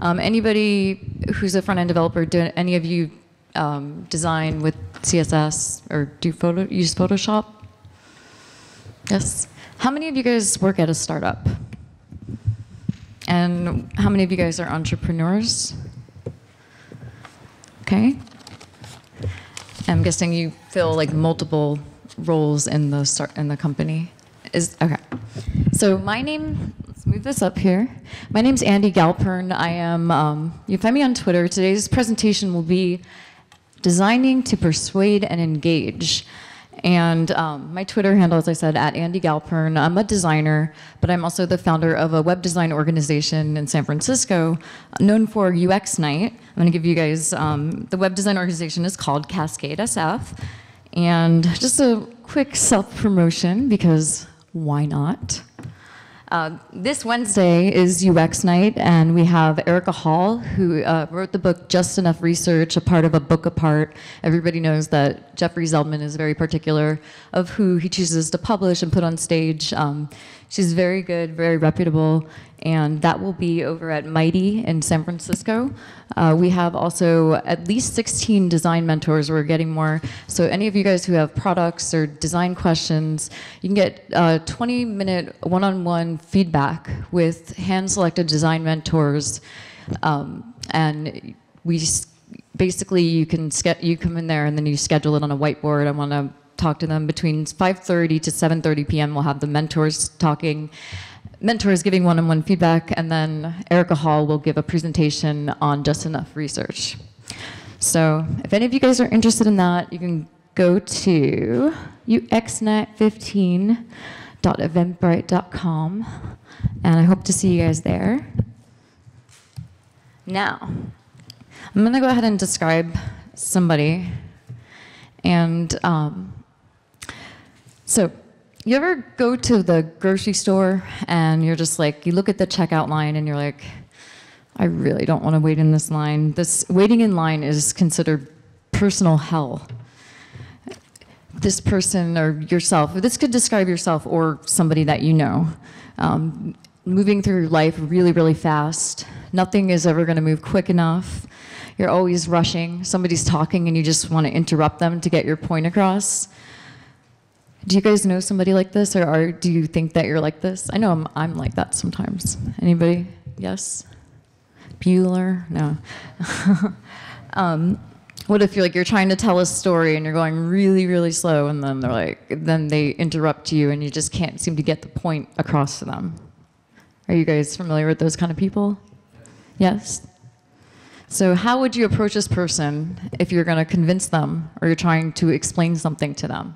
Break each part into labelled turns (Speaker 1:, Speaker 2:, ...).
Speaker 1: Anybody who's a front-end developer, do any of you design with CSS or use Photoshop? Yes. How many of you guys work at a startup? And how many of you guys are entrepreneurs? Okay. I'm guessing you fill like multiple roles in the company. Okay. So my name, let's move this up here. My name's Andi Galpern. I am, you can find me on Twitter. Today's presentation will be designing to persuade and engage. And my Twitter handle, as I said, @Andi Galpern. I'm a designer, but I'm also the founder of a web design organization in San Francisco known for UX Night. I'm going to give you guys, the web design organization is called CASCADE SF. And just a quick self-promotion, because why not? This Wednesday is UX Night, and we have Erica Hall, who wrote the book Just Enough Research, a part of a book apart. Everybody knows that Jeffrey Zeldman is very particular of who he chooses to publish and put on stage. She's very good, very reputable, and that will be over at Mighty in San Francisco. We have also at least 16 design mentors. We're getting more. So any of you guys who have products or design questions, you can get 20-minute one-on-one feedback with hand-selected design mentors. And we basically, you come in there and then you schedule it on a whiteboard. I want to talk to them between 5:30 to 7:30 p.m. We'll have the mentors talking. Mentors giving one-on-one feedback, and then Erica Hall will give a presentation on Just Enough Research. So if any of you guys are interested in that, you can go to uxnet15.eventbrite.com, and I hope to see you guys there. Now, I'm going to go ahead and describe somebody. And so, you ever go to the grocery store and you're just like, you look at the checkout line and you're like, I really don't want to wait in this line. This waiting in line is considered personal hell. This person or yourself, this could describe yourself or somebody that you know. Moving through life really, really fast. Nothing is ever going to move quick enough. You're always rushing. Somebody's talking and you just want to interrupt them to get your point across. Do you guys know somebody like this, or do you think that you're like this? I know I'm like that sometimes. Anybody? Yes? Bueller? No. What if you're trying to tell a story and you're going really, really slow, and then then they interrupt you and you just can't seem to get the point across to them? Are you guys familiar with those kind of people? Yes? So how would you approach this person if you're going to convince them or you're trying to explain something to them?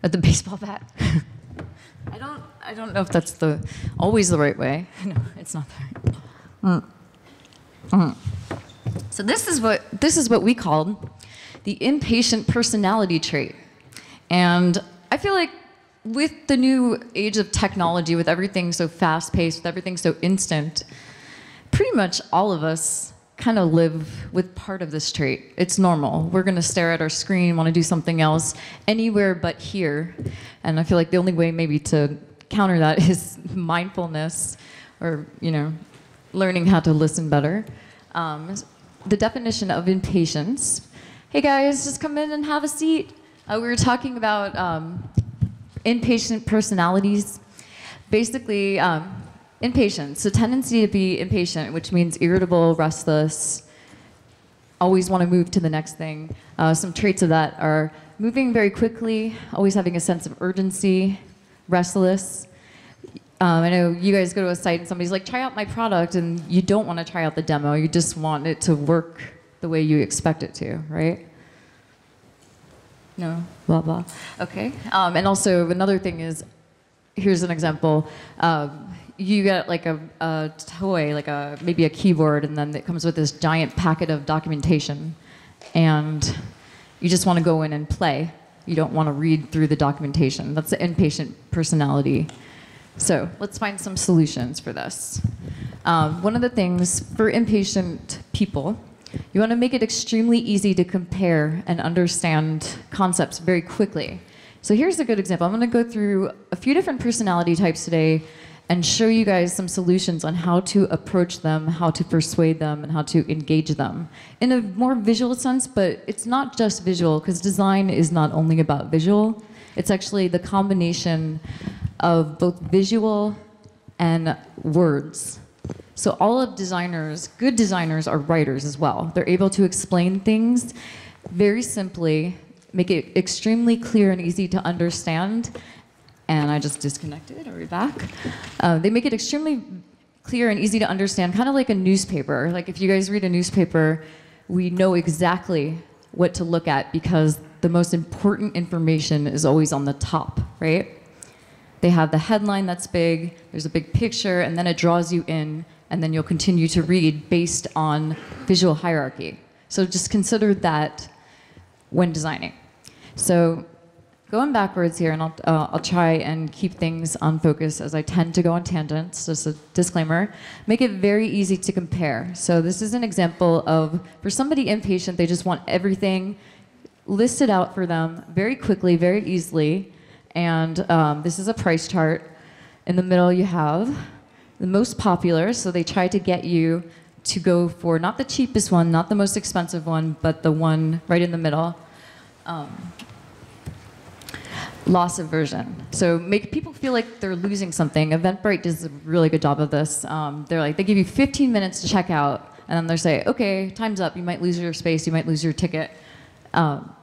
Speaker 1: At the baseball bat? I don't know if that's always the right way. No, it's not the right. So this is what we called the impatient personality trait. And I feel like with the new age of technology, with everything so fast-paced, with everything so instant, pretty much all of us kind of live with part of this trait. It's normal. We're going to stare at our screen, want to do something else, anywhere but here. And I feel like the only way maybe to counter that is mindfulness, or learning how to listen better. The definition of impatience. Hey guys, just come in and have a seat. We were talking about impatient personalities. Basically, impatience, a tendency to be impatient, which means irritable, restless, always want to move to the next thing. Some traits of that are moving very quickly, always having a sense of urgency, restless. I know you guys go to a site and somebody's like, try out my product, and you don't want to try out the demo. You just want it to work the way you expect it to, right? No? Blah, blah. Okay. And also another thing is, here's an example. You get like a toy, like maybe a keyboard, and then it comes with this giant packet of documentation, and you just want to go in and play. You don't want to read through the documentation. That's the impatient personality. So let's find some solutions for this. One of the things for impatient people, you want to make it extremely easy to compare and understand concepts very quickly. So here's a good example. I'm going to go through a few different personality types today and show you guys some solutions on how to approach them, how to persuade them, and how to engage them in a more visual sense. But it's not just visual, because design is not only about visual. It's actually the combination of both visual and words. So all of designers, good designers, are writers as well. They're able to explain things very simply, make it extremely clear and easy to understand. And I just disconnected. Are we back? They make it extremely clear and easy to understand, kind of like a newspaper. Like if you guys read a newspaper, we know exactly what to look at because the most important information is always on the top, right? They have the headline that's big, there's a big picture, and then it draws you in, and then you'll continue to read based on visual hierarchy. So just consider that when designing. So going backwards here, and I'll try and keep things on focus as I tend to go on tangents, just a disclaimer. Make it very easy to compare. So this is an example of, for somebody impatient, they just want everything listed out for them very quickly, very easily. And this is a price chart. In the middle you have the most popular, so they try to get you to go for not the cheapest one, not the most expensive one, but the one right in the middle. Loss aversion. So make people feel like they're losing something. Eventbrite does a really good job of this. They give you 15 minutes to check out, and then they say, okay, time's up. You might lose your space. You might lose your ticket. Now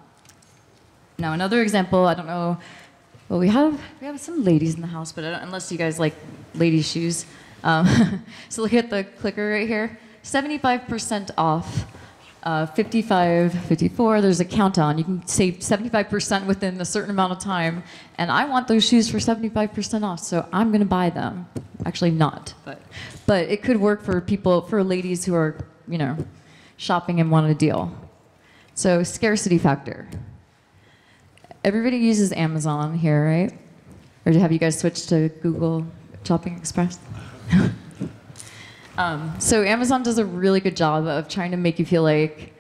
Speaker 1: another example, I don't know. Well, we have some ladies in the house, but unless you guys like ladies' shoes. So look at the clicker right here. 75% off. 55, 54, there's a countdown. You can save 75% within a certain amount of time. And I want those shoes for 75% off, so I'm going to buy them. Actually not, but it could work for people, for ladies who are, shopping and want a deal. So scarcity factor. Everybody uses Amazon here, right? Or have you guys switched to Google Shopping Express? So Amazon does a really good job of trying to make you feel like,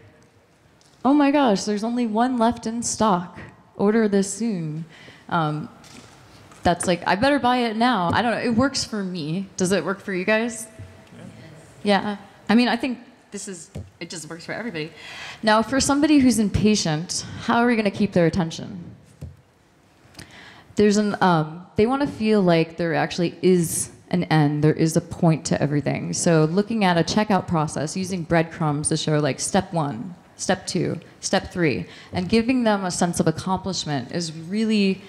Speaker 1: oh my gosh, there's only one left in stock. Order this soon. That's like, I better buy it now. I don't know, it works for me. Does it work for you guys? Yeah. I mean, I think it just works for everybody. Now, for somebody who's impatient, how are we going to keep their attention? They want to feel like there actually is an end, there is a point to everything. So looking at a checkout process, using breadcrumbs to show like step 1, step 2, step 3, and giving them a sense of accomplishment is really,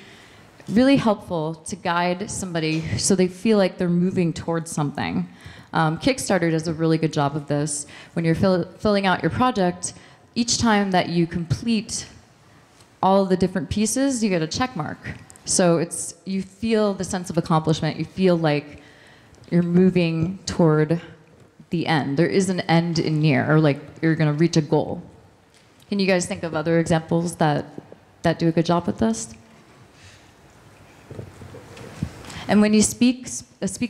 Speaker 1: really helpful to guide somebody so they feel like they're moving towards something. Kickstarter does a really good job of this. When you're filling out your project, each time that you complete all the different pieces, you get a check mark. So you feel the sense of accomplishment. You feel like you're moving toward the end. There is an end in near, or like you're going to reach a goal. Can you guys think of other examples that do a good job with this? And when you speak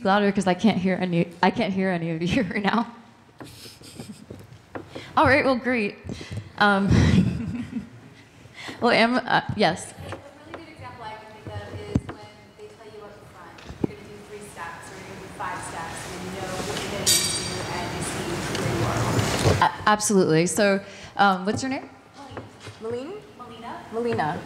Speaker 1: louder, because I can't hear any of you right now. All right, well, great. Yes. Absolutely. So, what's your name?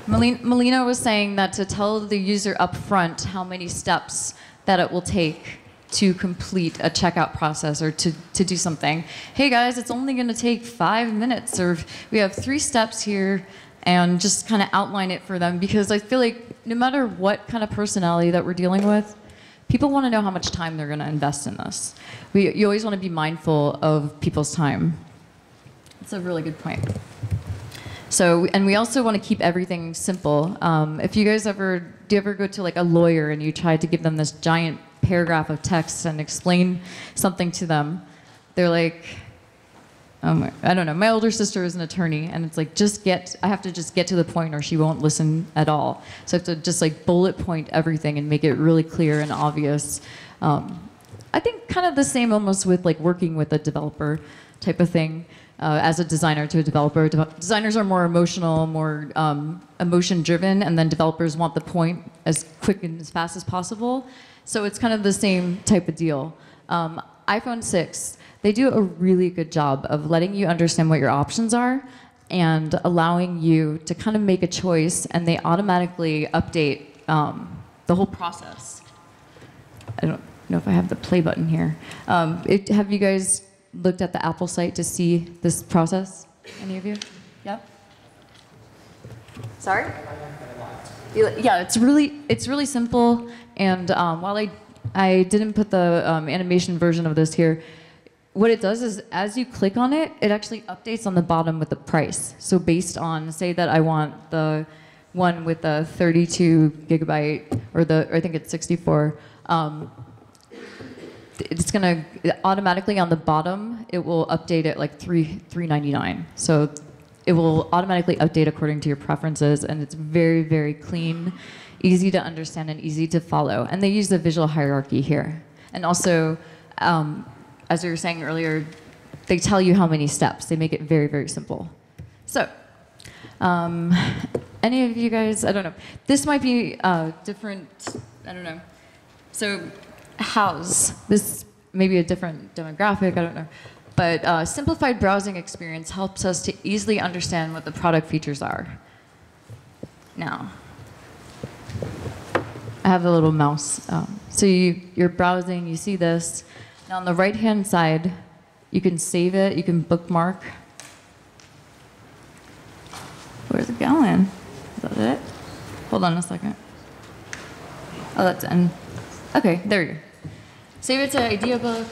Speaker 1: Melina was saying that to tell the user up front how many steps that it will take to complete a checkout process or to do something. Hey guys, it's only going to take 5 minutes, or we have 3 steps here, and just kind of outline it for them, because I feel like no matter what kind of personality that we're dealing with, people want to know how much time they're going to invest in this. You always want to be mindful of people's time. That's a really good point. So, and we also want to keep everything simple. If you guys do you ever go to like a lawyer and you try to give them this giant paragraph of text and explain something to them, they're like, I don't know, my older sister is an attorney, and it's like, I have to just get to the point or she won't listen at all. So I have to just like bullet point everything and make it really clear and obvious. I think kind of the same almost with like working with a developer type of thing. as a designer to a developer. Designers are more emotional, more emotion-driven, and then developers want the point as quick and as fast as possible. So it's kind of the same type of deal. iPhone 6, they do a really good job of letting you understand what your options are and allowing you to kind of make a choice, and they automatically update the whole process. I don't know if I have the play button here. Have you guys looked at the Apple site to see this process? Any of you? Yeah? Sorry? Yeah, it's really simple. And while I didn't put the animation version of this here, what it does is as you click on it, it actually updates on the bottom with the price. So based on, say that I want the one with the 32 gigabyte, or I think it's 64, it's gonna automatically on the bottom, it will update it like $3.99. So it will automatically update according to your preferences, and it's very, very clean, easy to understand, and easy to follow. And they use the visual hierarchy here. And also, as we were saying earlier, they tell you how many steps. They make it very, very simple. So, any of you guys, I don't know. This might be different, I don't know. So, house, this may be a different demographic, I don't know. But simplified browsing experience helps us to easily understand what the product features are. Now, I have a little mouse. So you're browsing, you see this. Now on the right-hand side, you can save it, you can bookmark. Where's it going? Is that it? Hold on a second. Oh, that's in. Okay, there you go. Save it to idea book.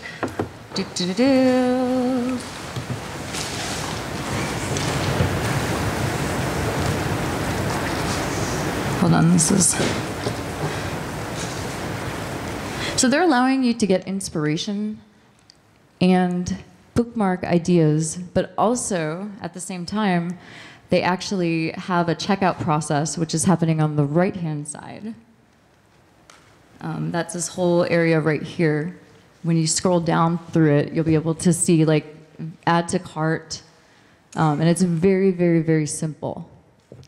Speaker 1: Hold on, this is. So they're allowing you to get inspiration and bookmark ideas, but also at the same time, they actually have a checkout process, which is happening on the right-hand side. That's this whole area right here. When you scroll down through it, you'll be able to see like add to cart, and it's very, very, very simple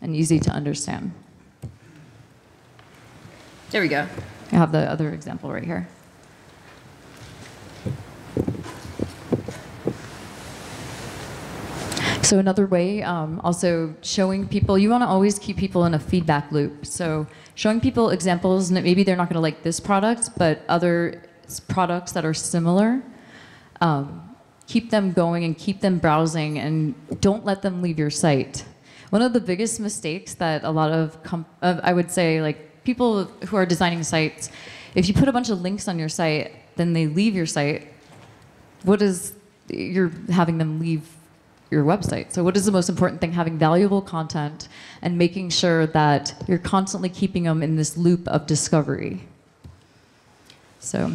Speaker 1: and easy to understand. There we go. I have the other example right here. So another way, also showing people, you want to always keep people in a feedback loop. So showing people examples, and maybe they're not going to like this product, but other products that are similar, keep them going and keep them browsing, and don't let them leave your site. One of the biggest mistakes that a lot of, I would say, like people who are designing sites, if you put a bunch of links on your site, then they leave your site, you're having them leave your website. So what is the most important thing? Having valuable content and making sure that you're constantly keeping them in this loop of discovery. So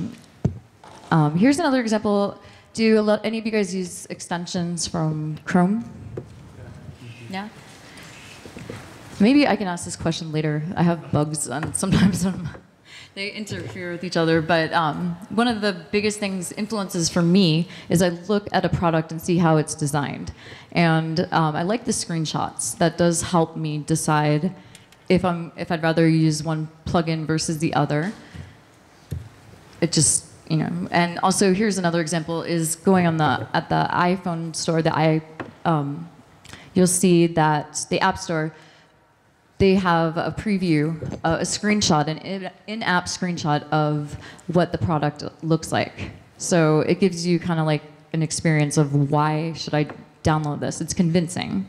Speaker 1: here's another example. Do any of you guys use extensions from Chrome? Yeah? Maybe I can ask this question later. I have bugs, and sometimes they interfere with each other. But one of the biggest influences for me is I look at a product and see how it's designed. And I like the screenshots. That does help me decide if I'd rather use one plugin versus the other. It just, and also here's another example is going on at the iPhone store, you'll see that the App Store, they have a preview, a screenshot, an in-app screenshot of what the product looks like. So it gives you kind of like an experience of why should I download this? It's convincing.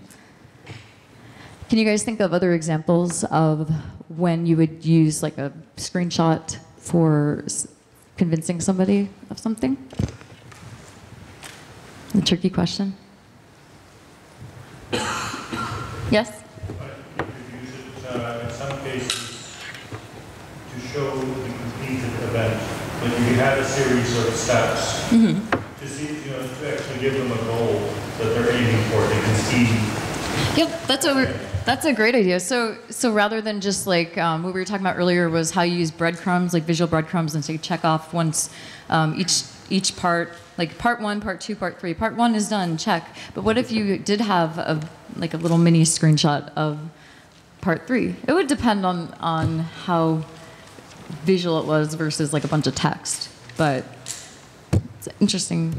Speaker 1: Can you guys think of other examples of when you would use like a screenshot for convincing somebody of something? A tricky question. Yes?
Speaker 2: In some cases, to show the completed event, like you have a series of steps, to see, to actually give them a goal that they're aiming for, they can see.
Speaker 1: Yep, that's a great idea. So rather than just like what we were talking about earlier was how you use breadcrumbs, like visual breadcrumbs, and say check off once each part like part 1, part 2, part 3. Part 1 is done, check. But what if you did have a little mini screenshot of part 3? It would depend on how visual it was versus like a bunch of text. But it's an interesting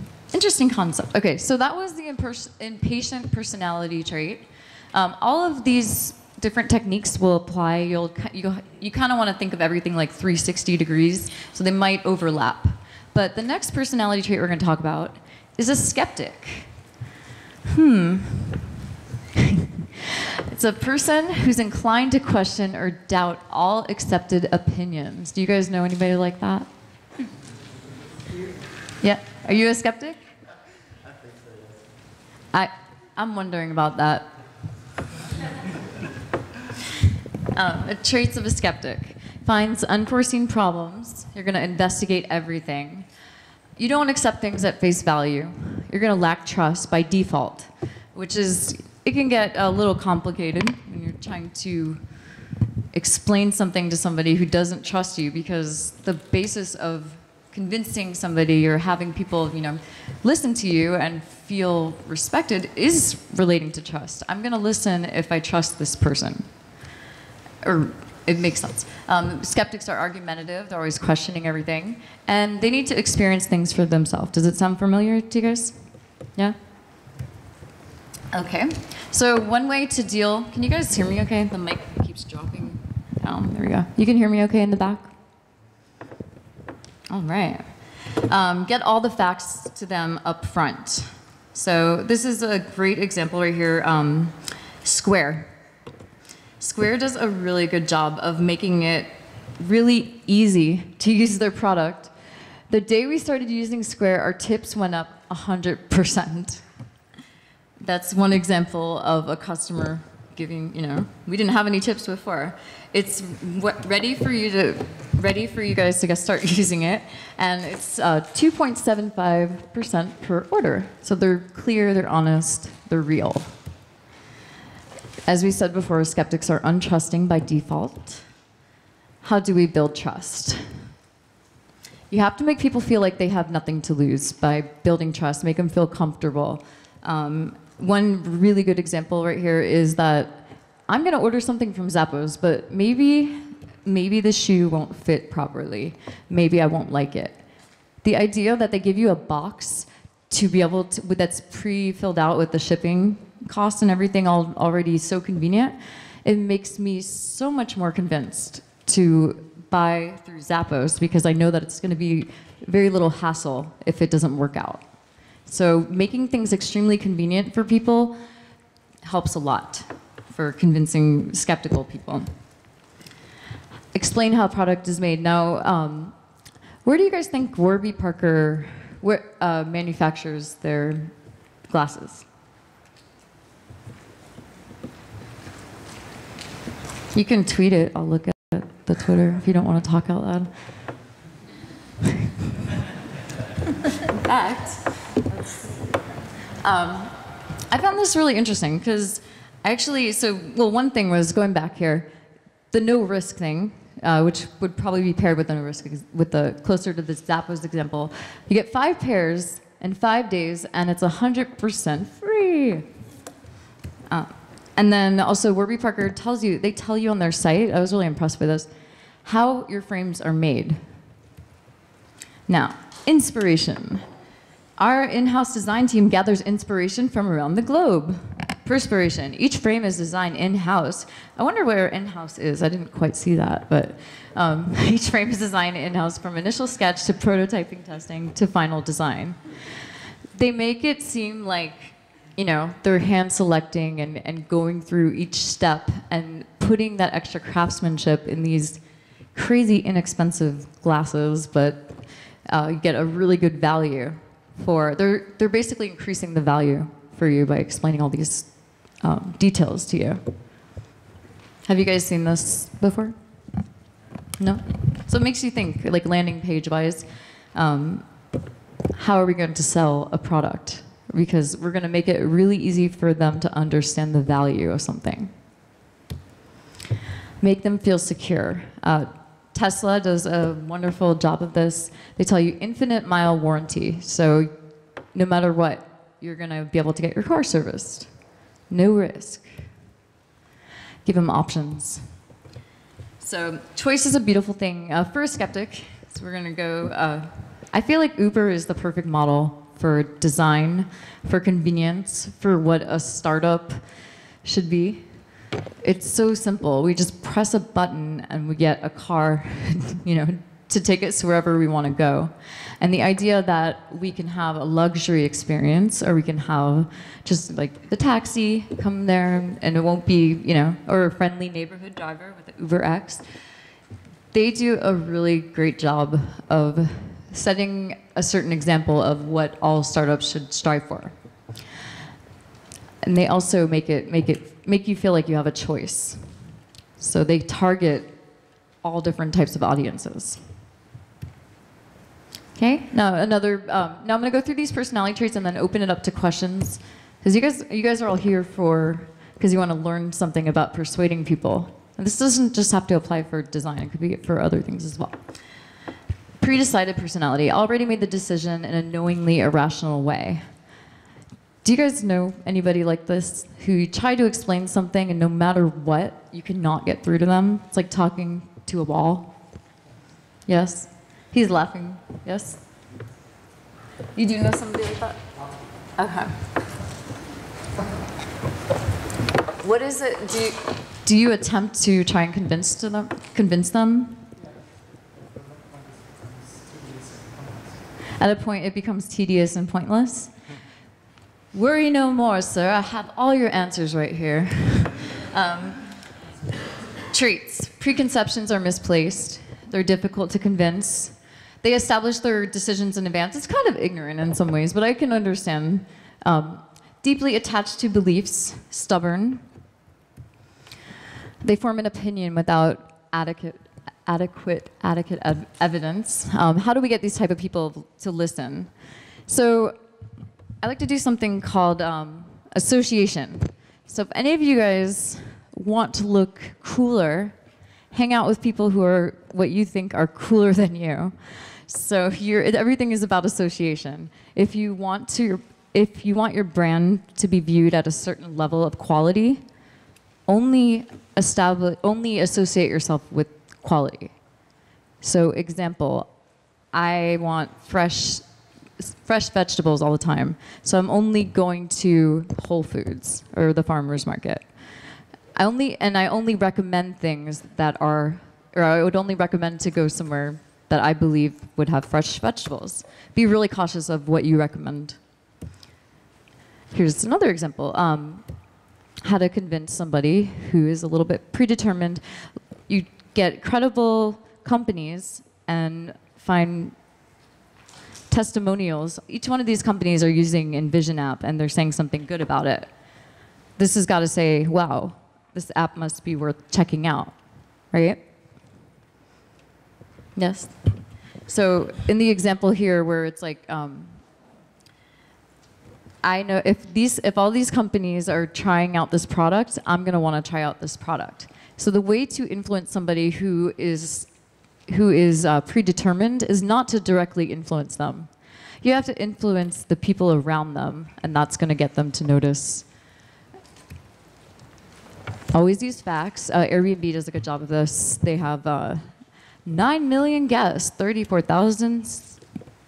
Speaker 1: concept. Okay, so that was the impatient personality trait. All of these different techniques will apply. You kind of want to think of everything like 360 degrees, so they might overlap. But the next personality trait we're going to talk about is a skeptic. It's a person who's inclined to question or doubt all accepted opinions. Do you guys know anybody like that? Yeah. Are you a skeptic?
Speaker 3: I think so, yes.
Speaker 1: I'm wondering about that. Traits of a skeptic. Finds unforeseen problems. You're going to investigate everything. You don't accept things at face value. You're going to lack trust by default, which is, it can get a little complicated when you're trying to explain something to somebody who doesn't trust you, because the basis of convincing somebody or having people, listen to you and feel respected is relating to trust. I'm going to listen if I trust this person. Or it makes sense. Skeptics are argumentative. They're always questioning everything. And they need to experience things for themselves. Does it sound familiar to you guys? Yeah? Okay. So one way to deal... Can you guys hear me okay? The mic keeps dropping down. There we go. You can hear me okay in the back? All right. Get all the facts to them up front. So this is a great example right here. Square. Square does a really good job of making it really easy to use their product. The day we started using Square, our tips went up 100%. That's one example of a customer giving, we didn't have any tips before. It's ready for you guys to start using it, and it's 2.75% per order. So they're clear, they're honest, they're real. As we said before, skeptics are untrusting by default. How do we build trust? You have to make people feel like they have nothing to lose by building trust, make them feel comfortable. One really good example right here is that I'm going to order something from Zappos, but maybe the shoe won't fit properly. Maybe I won't like it. The idea that they give you a box to be able to, that's pre-filled out with the shipping cost and everything already so convenient, it makes me so much more convinced to buy through Zappos, because I know that it's going to be very little hassle if it doesn't work out. So making things extremely convenient for people helps a lot for convincing skeptical people. Explain how a product is made. Now, where do you guys think Warby Parker manufactures their glasses? You can tweet it. I'll look at the Twitter if you don't want to talk out loud. In fact, I found this really interesting because one thing was going back here, the no risk thing, which would probably be paired with the no risk with the closer to the Zappos example. You get 5 pairs in 5 days, and it's 100% free. And then also Warby Parker they tell you on their site, I was really impressed with this, how your frames are made. Now, inspiration. Our in-house design team gathers inspiration from around the globe. Perspiration. Each frame is designed in-house. I wonder where in-house is. I didn't quite see that, but each frame is designed in-house from initial sketch to prototyping testing to final design. They make it seem like they're hand selecting and going through each step and putting that extra craftsmanship in these crazy inexpensive glasses, but you get a really good value for, they're basically increasing the value for you by explaining all these details to you. Have you guys seen this before? No? So it makes you think, like landing page wise, how are we going to sell a product? Because we're going to make it really easy for them to understand the value of something. Make them feel secure. Tesla does a wonderful job of this. They tell you infinite mile warranty. So no matter what, you're going to be able to get your car serviced. No risk. Give them options. So choice is a beautiful thing. For a skeptic, so we're going to go, I feel like Uber is the perfect model for design, for convenience, for what a startup should be. It's so simple. We just press a button and we get a car, to take us wherever we want to go. And the idea that we can have a luxury experience, or we can have just like the taxi come there, and it won't be, or a friendly neighborhood driver with the Uber X. They do a really great job of setting a certain example of what all startups should strive for. And they also make you feel like you have a choice. So they target all different types of audiences. Okay, now I'm going to go through these personality traits and then open it up to questions. Because you guys are all here because you want to learn something about persuading people. And this doesn't just have to apply for design, it could be for other things as well. Predecided personality, already made the decision in a knowingly irrational way. Do you guys know anybody like this who try to explain something and no matter what, you cannot get through to them? It's like talking to a wall. Yes? He's laughing. Yes? You do know somebody like that? Okay. What is it? Do you attempt to try and convince them? At a point, it becomes tedious and pointless. Worry no more, sir. I have all your answers right here. Traits. Preconceptions are misplaced. They're difficult to convince. They establish their decisions in advance. It's kind of ignorant in some ways, but I can understand. Deeply attached to beliefs. Stubborn. They form an opinion without adequate evidence. How do we get these type of people to listen? So I like to do something called association. So if any of you guys want to look cooler, hang out with people who are what you think are cooler than you. So everything is about association. If you want your brand to be viewed at a certain level of quality, only associate yourself with quality. So example, I want fresh vegetables all the time. So I'm only going to Whole Foods or the farmer's market. I only recommend things that are, or I would only recommend to go somewhere that I believe would have fresh vegetables. Be really cautious of what you recommend. Here's another example. How to convince somebody who is a little bit predetermined. You get credible companies and find testimonials. Each one of these companies are using Envision app and they're saying something good about it. This has got to say, wow, this app must be worth checking out, right? Yes? So in the example here where it's like, I know if all these companies are trying out this product, I'm going to want to try out this product. So the way to influence somebody who is predetermined is not to directly influence them. You have to influence the people around them, and that's going to get them to notice. Always use facts. Airbnb does a good job of this. They have 9 million guests, 34,000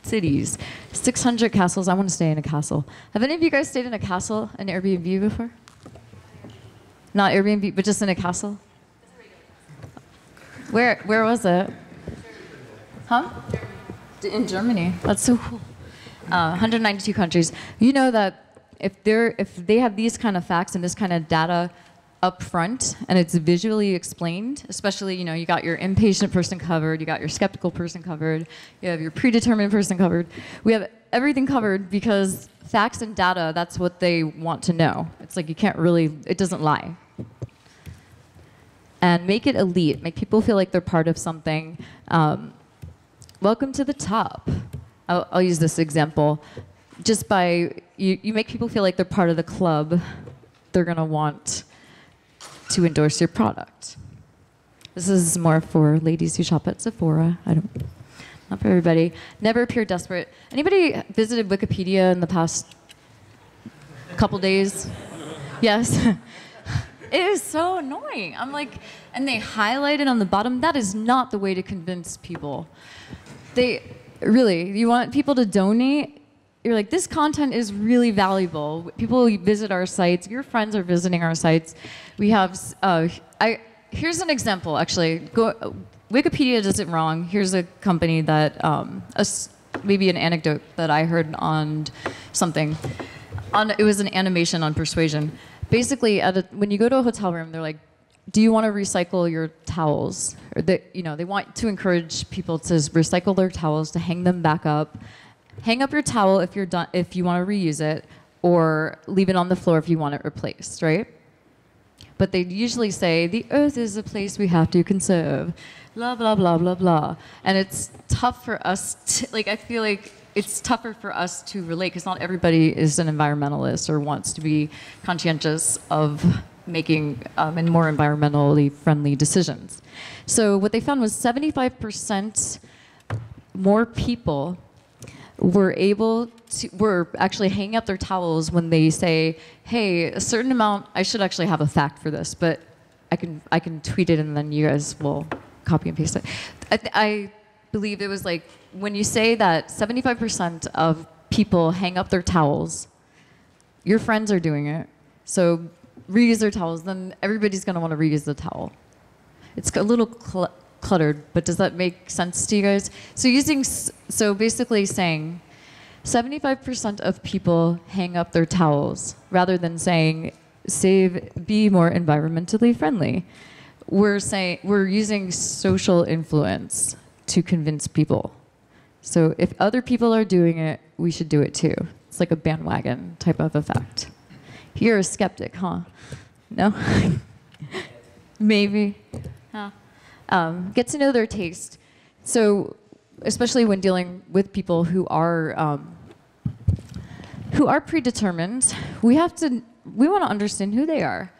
Speaker 1: cities, 600 castles. I want to stay in a castle. Have any of you guys stayed in a castle, an Airbnb before? Not Airbnb, but just in a castle? Where was it? Huh? In Germany. That's so cool. 192 countries. You know that if they have these kind of facts and this kind of data up front and it's visually explained, especially, you got your impatient person covered, you got your skeptical person covered, you have your predetermined person covered. We have everything covered because facts and data, that's what they want to know. It's like it doesn't lie. And make it elite, make people feel like they're part of something. Welcome to the top. I'll use this example. Just by, you make people feel like they're part of the club, they're gonna want to endorse your product. This is more for ladies who shop at Sephora. not for everybody. Never appear desperate. Anybody visited Wikipedia in the past couple days? Yes. It is so annoying. I'm like, and they highlight it on the bottom. That is not the way to convince people. You want people to donate? You're like, this content is really valuable. People visit our sites. Your friends are visiting our sites. We have, here's an example, actually. Wikipedia does it wrong. Here's a company that, maybe an anecdote that I heard on something. It was an animation on Persuasion. Basically, when you go to a hotel room, they're like, do you want to recycle your towels? Or they want to encourage people to recycle their towels, to hang them back up. Hang up your towel if you're done, if you want to reuse it, or leave it on the floor if you want it replaced, right? But they usually say, the earth is a place we have to conserve, blah, blah, blah, blah, blah. And it's tough for us to, I feel like it's tougher for us to relate because not everybody is an environmentalist or wants to be conscientious of making more environmentally friendly decisions. So what they found was 75% more people were actually hanging up their towels when they say, hey, a certain amount, I should actually have a fact for this, but I can tweet it and then you guys will copy and paste it. I believe it was like, when you say that 75% of people hang up their towels, your friends are doing it, so reuse their towels, then everybody's going to want to reuse the towel. It's a little cluttered, but does that make sense to you guys? So basically saying 75% of people hang up their towels rather than saying be more environmentally friendly. We're using social influence to convince people. So if other people are doing it, we should do it too. It's like a bandwagon type of effect. You're a skeptic, huh? No? Maybe. Huh. Get to know their taste. So especially when dealing with people who are predetermined, we want to understand who they are.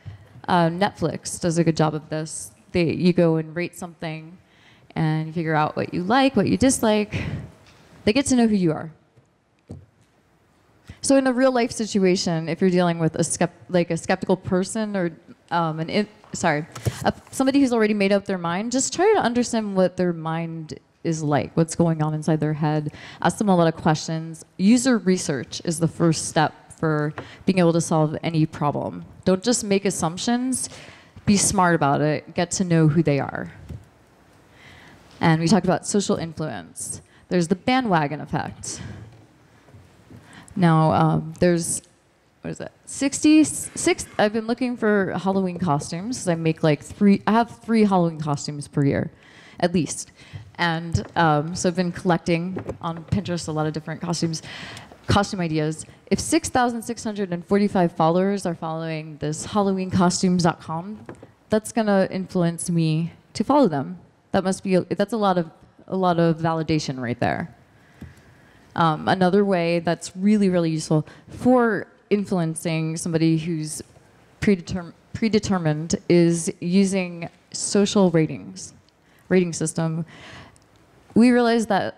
Speaker 1: Netflix does a good job of this. You go and rate something, and you figure out what you like, what you dislike. They get to know who you are. So in a real life situation, if you're dealing with a skeptical person or somebody who's already made up their mind, just try to understand what their mind is like, what's going on inside their head. Ask them a lot of questions. User research is the first step for being able to solve any problem. Don't just make assumptions. Be smart about it. Get to know who they are. And we talked about social influence. There's the bandwagon effect. Now, there's, what is it, 66, I've been looking for Halloween costumes. I make I have 3 Halloween costumes per year, at least. And so I've been collecting on Pinterest a lot of different costume ideas. If 6,645 followers are following this HalloweenCostumes.com, that's gonna influence me to follow them. That's a lot of validation right there. Another way that's really, really useful for influencing somebody who's predetermined is using social ratings, rating system. We realize that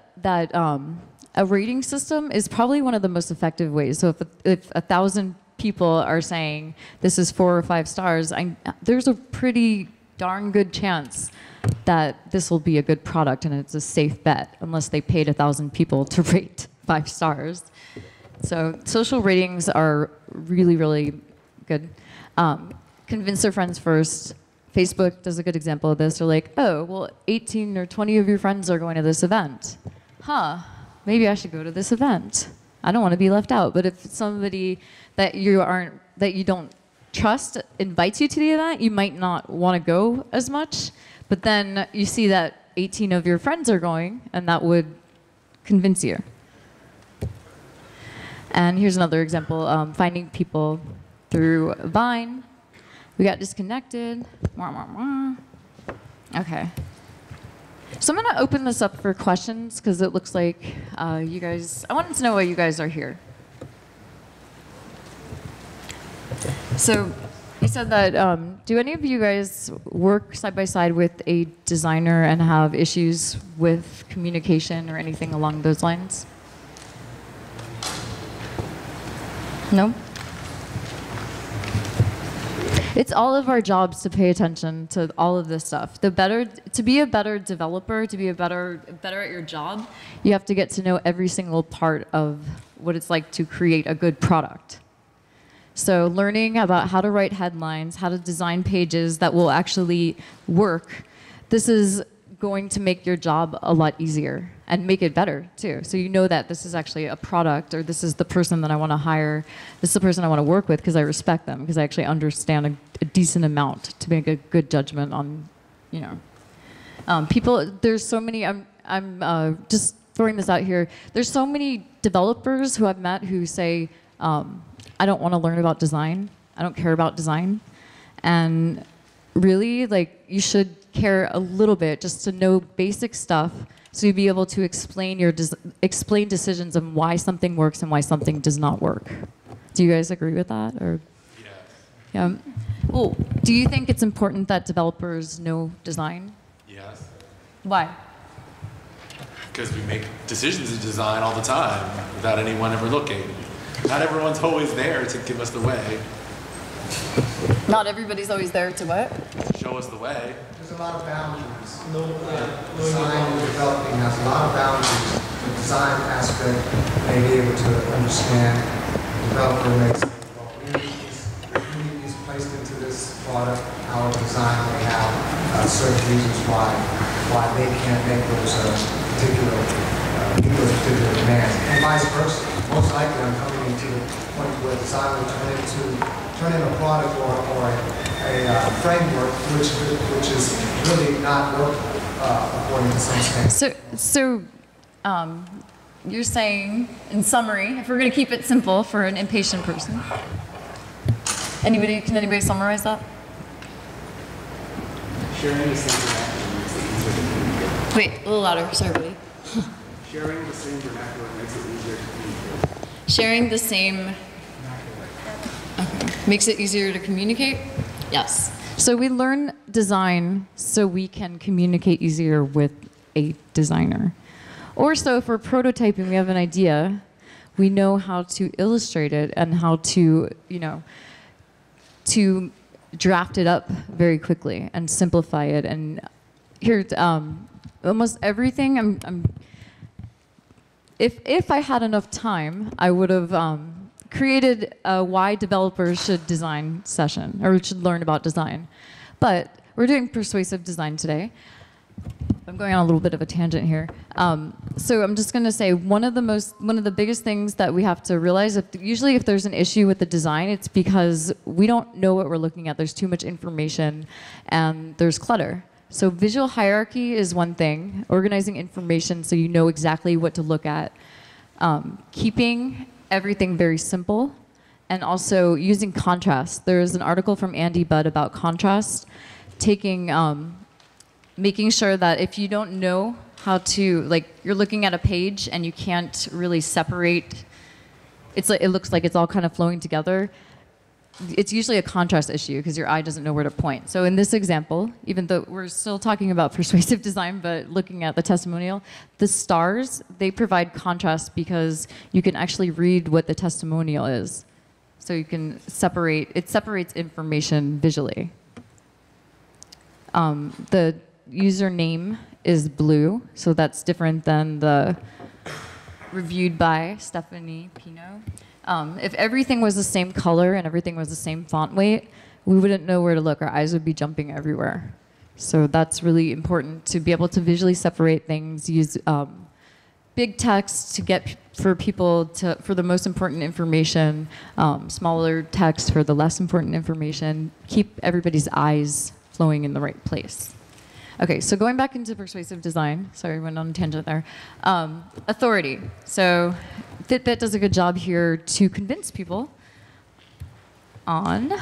Speaker 1: a rating system is probably one of the most effective ways. So if 1,000 people are saying this is 4 or 5 stars, there's a pretty darn good chance that this will be a good product and it's a safe bet, unless they paid 1,000 people to rate 5 stars. So social ratings are really, really good. Convince their friends first. Facebook does a good example of this. They're like, oh, well, 18 or 20 of your friends are going to this event. Huh, maybe I should go to this event. I don't want to be left out. But if somebody that you don't trust invites you to the event, you might not want to go as much. But then you see that 18 of your friends are going, and that would convince you. And here's another example, finding people through Vine. We got disconnected. Okay. So I'm going to open this up for questions, because it looks like you guys, I wanted to know why you guys are here. So He said that, do any of you guys work side by side with a designer and have issues with communication or anything along those lines? No? It's all of our jobs to pay attention to all of this stuff. To be a better developer, to be better at your job, you have to get to know every single part of what it's like to create a good product. So learning about how to write headlines, how to design pages that will actually work, this is going to make your job a lot easier and make it better too. So you know that this is actually a product, or this is the person that I want to hire, this is the person I want to work with because I respect them, because I actually understand a decent amount to make a good judgment on, you know. People, there's so many, I'm just throwing this out here, there's so many developers who I've met who say, I don't want to learn about design. I don't care about design. And really, like, you should care a little bit just to know basic stuff so you'll be able to explain decisions on why something works and why something does not work. Do you guys agree with that? Or?
Speaker 4: Yes.
Speaker 1: Yeah. Well, do you think it's important that developers know design?
Speaker 4: Yes.
Speaker 1: Why?
Speaker 4: Because we make decisions in design all the time without anyone ever looking. Not everyone's always there to give us the way.
Speaker 1: Not everybody's always there to what?
Speaker 4: Show us the way.
Speaker 3: There's a lot of boundaries. Design and developing has a lot of boundaries. The design aspect may be able to understand. The developer may say, well, we need these placed into this product. Our design may have certain reasons why they can't make those particular demands, and vice versa. Most likely, I'm coming into the point where design will turn into a product or a framework which is really not working according to some standards.
Speaker 1: So you're saying, in summary, if we're going to keep it simple for an impatient person, can anybody summarize that?
Speaker 3: Sharing the same vernacular makes it easier to communicate.
Speaker 1: Wait, a little louder. Sorry, buddy.
Speaker 3: Sharing the same vernacular makes it easier to communicate.
Speaker 1: Sharing the same makes it easier to communicate? Yes. So we learn design so we can communicate easier with a designer. Or so if we're prototyping, we have an idea, we know how to illustrate it and how to, to draft it up very quickly and simplify it. And here, almost everything, if I had enough time, I would have created a why developers should design session, or should learn about design. But we're doing persuasive design today. I'm going on a little bit of a tangent here. So I'm just going to say one of the biggest things that we have to realize, usually if there's an issue with the design, it's because we don't know what we're looking at. There's too much information and there's clutter. So visual hierarchy is one thing, organizing information so you know exactly what to look at, keeping everything very simple, and also using contrast. There's an article from Andy Budd about contrast, making sure that if you don't know how to, like, you're looking at a page and you can't really separate, it looks like it's all kind of flowing together. It's usually a contrast issue because your eye doesn't know where to point. So in this example, even though we're still talking about persuasive design, but looking at the testimonial, the stars, they provide contrast because you can actually read what the testimonial is. So you can it separates information visually. The username is blue, so that's different than the reviewed by Stephanie Pino. If everything was the same color and everything was the same font weight, we wouldn't know where to look. Our eyes would be jumping everywhere. So that's really important to be able to visually separate things, use big text to get for the most important information, smaller text for the less important information, keep everybody's eyes flowing in the right place. Okay, so going back into persuasive design, sorry, I went on a tangent there. Authority. So Fitbit does a good job here to convince people on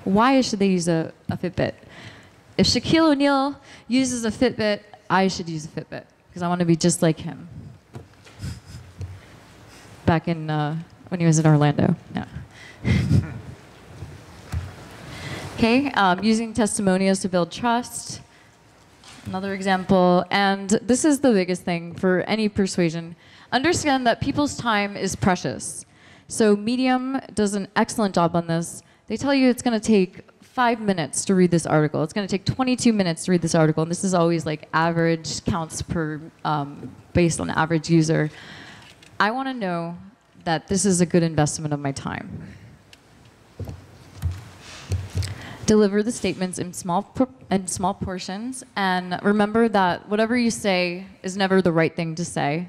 Speaker 1: why should they use a Fitbit. If Shaquille O'Neal uses a Fitbit, I should use a Fitbit because I want to be just like him. Back in when he was in Orlando. Yeah. Okay, using testimonials to build trust. Another example, and this is the biggest thing for any persuasion. Understand that people's time is precious. So Medium does an excellent job on this. They tell you it's going to take 5 minutes to read this article. It's going to take 22 minutes to read this article, and this is always like average counts per based on average user. I want to know that this is a good investment of my time. Deliver the statements in small portions, and remember that whatever you say is never the right thing to say.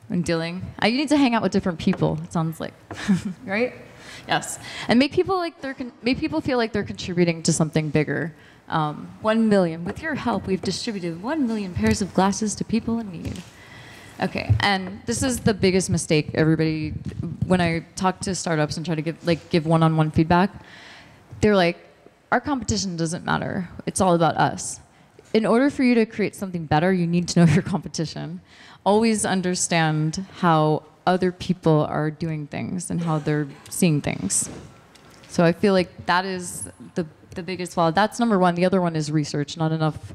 Speaker 1: When dealing, you need to hang out with different people. It sounds like, right? Yes, and make people feel like they're contributing to something bigger. 1 million. With your help, we've distributed 1 million pairs of glasses to people in need. Okay, and this is the biggest mistake everybody. When I talk to startups and try to give one-on-one feedback, they're like, our competition doesn't matter. It's all about us. In order for you to create something better, you need to know your competition. Always understand how other people are doing things and how they're seeing things. So I feel like that is the biggest flaw. That's number one. The other one is research. Not enough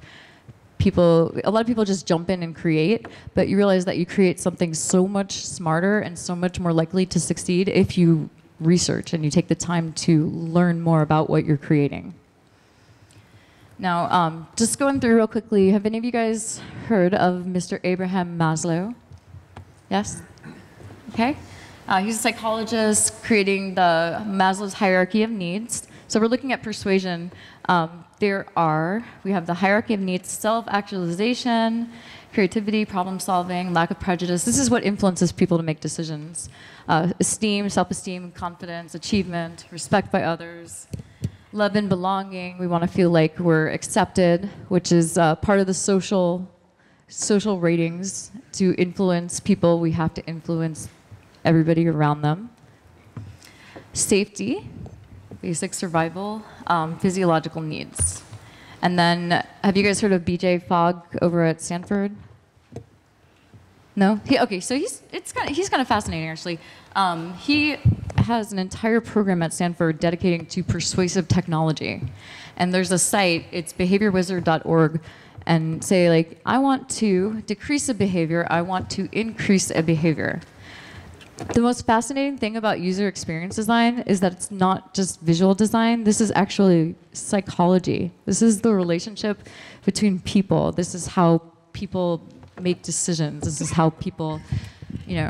Speaker 1: people, a lot of people just jump in and create, but you realize that you create something so much smarter and so much more likely to succeed if you research and you take the time to learn more about what you're creating. Now, just going through real quickly, have any of you guys heard of Mr. Abraham Maslow? Yes? Okay. He's a psychologist creating the Maslow's hierarchy of needs. So we're looking at persuasion. We have the hierarchy of needs: self-actualization, creativity, problem solving, lack of prejudice. This is what influences people to make decisions. Esteem, self-esteem, confidence, achievement, respect by others, love and belonging. We want to feel like we're accepted, which is part of the social ratings. To influence people, we have to influence everybody around them. Safety, basic survival, physiological needs. And then, have you guys heard of BJ Fogg over at Stanford? No? Okay, so he's kind of fascinating, actually. He has an entire program at Stanford dedicating to persuasive technology. And there's a site, it's behaviorwizard.org, and say, like, I want to decrease a behavior, I want to increase a behavior. The most fascinating thing about user experience design is that it's not just visual design. This is actually psychology. This is the relationship between people. This is how people make decisions. This is how people,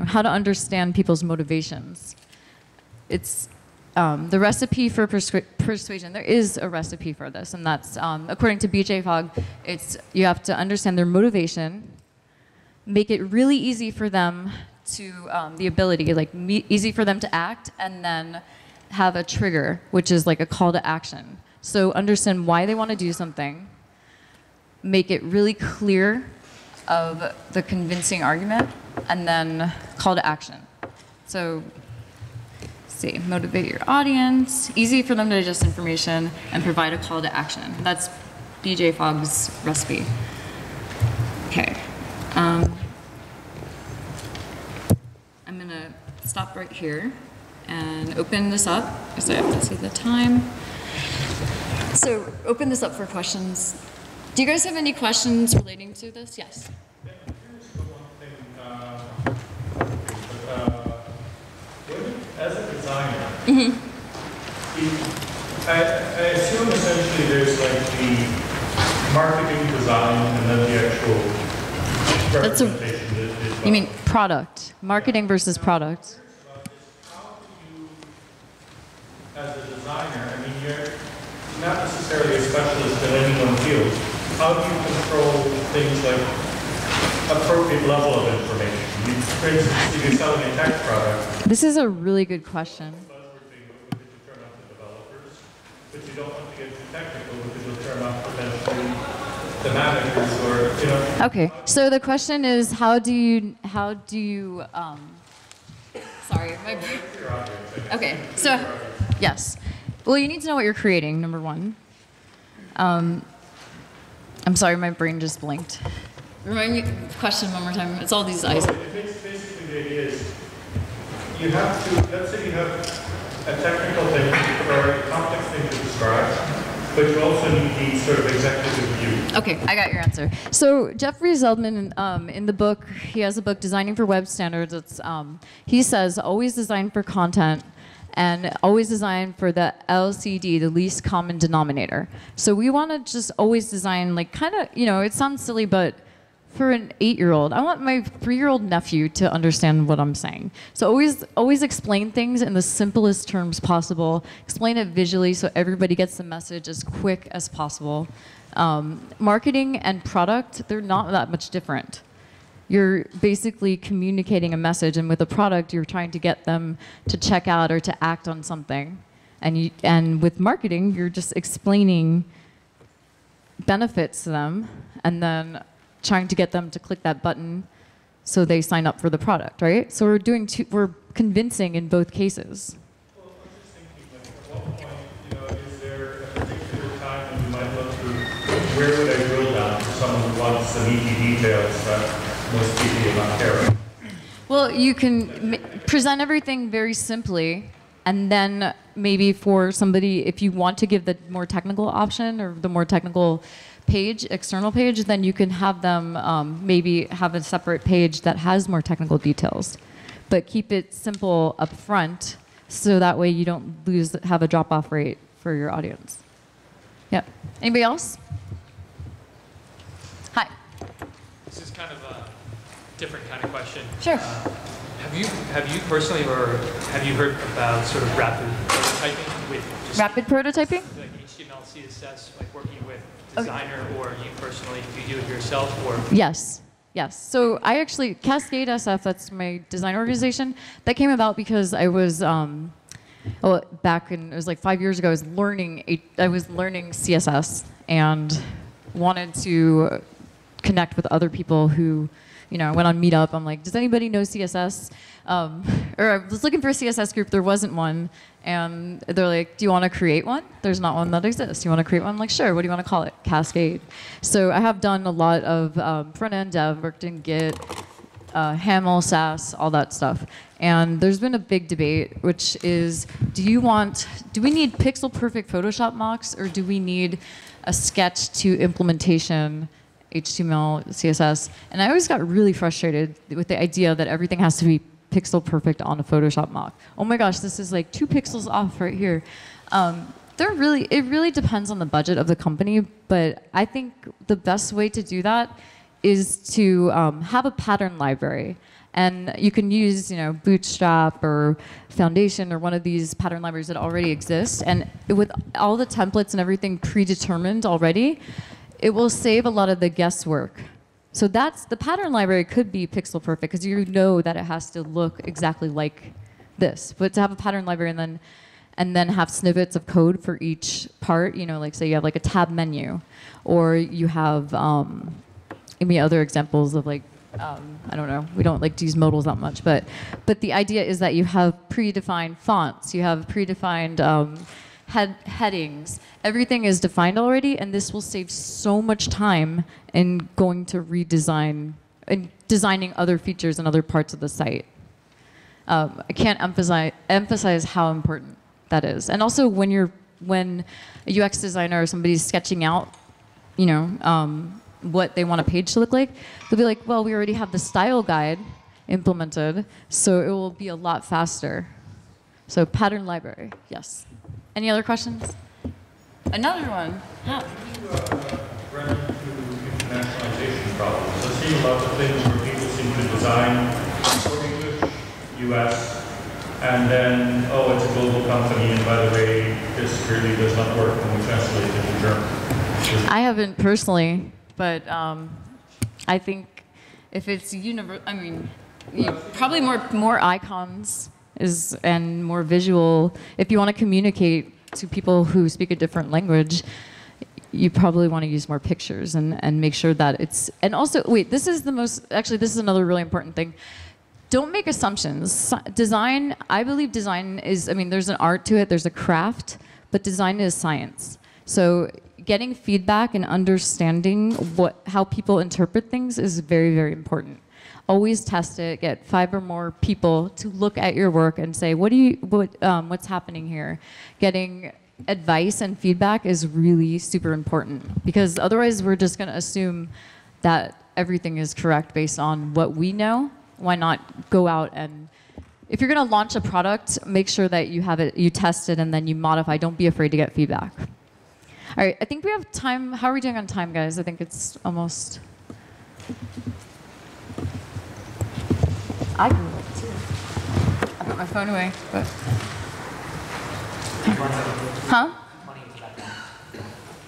Speaker 1: how to understand people's motivations. It's the recipe for persuasion. There is a recipe for this, and that's, according to BJ Fogg, you have to understand their motivation, make it really easy for them to the ability, easy for them to act, and then have a trigger, which is like a call to action. So understand why they want to do something, make it really clear of the convincing argument, and then call to action. So, see, motivate your audience, easy for them to digest information, and provide a call to action. That's BJ Fogg's recipe. Okay. I'm going to stop right here and open this up, because I have to see the time. So open this up for questions. Do you guys have any questions relating to this? Yes?
Speaker 2: Yeah, here's the one thing. As a designer, I assume essentially there's like the marketing design and then the actual representation.
Speaker 1: You mean product, marketing versus product.
Speaker 2: How do you, as a designer, I mean, you're not necessarily a specialist in any one field. How do you control things like appropriate level of information? For instance, if you're selling a tech product.
Speaker 1: This is a really good question.
Speaker 2: Buzzword thing, but would you turn off the developers? But you don't want to get too technical because you'll turn off potentially the managers or,
Speaker 1: Okay, so the question is, how do you sorry, my brain. Okay, so, yes. Well, you need to know what you're creating, number one. I'm sorry, my brain just blinked. Remind me the question one more time. It's all these eyes.
Speaker 2: Well, basically the idea is, you have to, let's say you have a technical thing or a complex thing to describe, but you also need the sort of executive view.
Speaker 1: Okay, I got your answer. So Jeffrey Zeldman, in the book, he has a book, Designing for Web Standards. It's, he says, always design for content and always design for the LCD, the least common denominator. So we want to just always design, like, kind of, you know, it sounds silly, but for an 8-year-old, I want my 3-year-old nephew to understand what I'm saying. So always explain things in the simplest terms possible. Explain it visually so everybody gets the message as quick as possible. Marketing and product, they're not that much different. You're basically communicating a message, and with a product, you're trying to get them to check out or to act on something. And with marketing, you're just explaining benefits to them, and then trying to get them to click that button so they sign up for the product, right? So we're convincing in both cases.
Speaker 2: Well, I'm just thinking, like, at what point, you know, is there a particular time when you might look through, where would I drill down for someone who wants the meaty details that most people will not care about?
Speaker 1: Well, you can present everything very simply, and then maybe for somebody, if you want to give the more technical option or the more technical page, external page, then you can have them maybe have a separate page that has more technical details. But keep it simple up front, so that way you don't have a drop-off rate for your audience. Yeah. Anybody else? Hi.
Speaker 5: This is kind of a different kind of question.
Speaker 1: Sure.
Speaker 5: Have you personally, or have you heard about sort of rapid prototyping with just
Speaker 1: Rapid prototyping?
Speaker 5: like HTML, CSS, like working with designer, or you personally, do you do it yourself, or?
Speaker 1: Yes. Yes. So I actually, CASCADE SF, that's my design organization, that came about because I was, well, back in, it was like 5 years ago, I was learning CSS and wanted to connect with other people who, you know, I went on Meetup. I'm like, does anybody know CSS? Or I was looking for a CSS group. There wasn't one. And they're like, do you want to create one? There's not one that exists. You want to create one? I'm like, sure. What do you want to call it? Cascade. So I have done a lot of front-end dev, worked in Git, HAML, Sass, all that stuff. And there's been a big debate, which is, do we need pixel-perfect Photoshop mocks, or do we need a sketch to implementation HTML, CSS, and I always got really frustrated with the idea that everything has to be pixel perfect on a Photoshop mock. Oh my gosh, this is like 2 pixels off right here. It really depends on the budget of the company, but I think the best way to do that is to have a pattern library. And you can use, you know, Bootstrap or Foundation or one of these pattern libraries that already exist. And with all the templates and everything predetermined already, it will save a lot of the guesswork. So the pattern library could be pixel perfect because you know that it has to look exactly like this. But to have a pattern library and then have snippets of code for each part, you know, like say you have like a tab menu, or you have maybe other examples of like, I don't know, we don't like to use modals that much, but the idea is that you have predefined fonts, you have predefined headings. Everything is defined already, and this will save so much time in going to redesign and designing other features and other parts of the site. I can't emphasize how important that is. And also when a UX designer or somebody's sketching out, you know, what they want a page to look like, they'll be like, well, we already have the style guide implemented, so it will be a lot faster. So pattern library, yes. Any other questions? Another one. Yeah.
Speaker 2: You run into internationalization problems. I've seen lots of things where people seem to design for English, US, and then, oh, it's a global company, and by the way, this really does not work when we translate it into German.
Speaker 1: I haven't personally, but I think if it's probably more icons and more visual. If you want to communicate to people who speak a different language, you probably want to use more pictures and make sure that it's, and also, wait, this is another really important thing. Don't make assumptions. Design, I believe design is, there's an art to it, there's a craft, but design is science. So getting feedback and understanding how people interpret things is very, very important. Always test it. Get 5 or more people to look at your work and say, what's happening here? Getting advice and feedback is really super important, because otherwise we're just going to assume that everything is correct based on what we know. Why not go out and, if you're going to launch a product, make sure that you have it, you test it, and then you modify. Don't be afraid to get feedback. All right, I think we have time. How are we doing on time, guys? I think it's almost. I can look too. I put my phone away, but. Huh?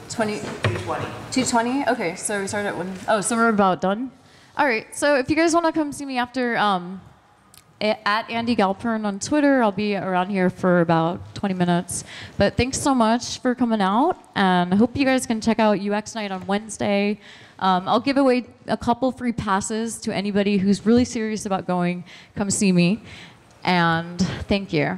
Speaker 1: 20. 220. Okay, so we started at 1. Oh, so we're about done. All right. So if you guys want to come see me after, at Andi Galpern on Twitter, I'll be around here for about 20 minutes. But thanks so much for coming out, and I hope you guys can check out UX Night on Wednesday. I'll give away a couple free passes to anybody who's really serious about going. Come see me, and thank you.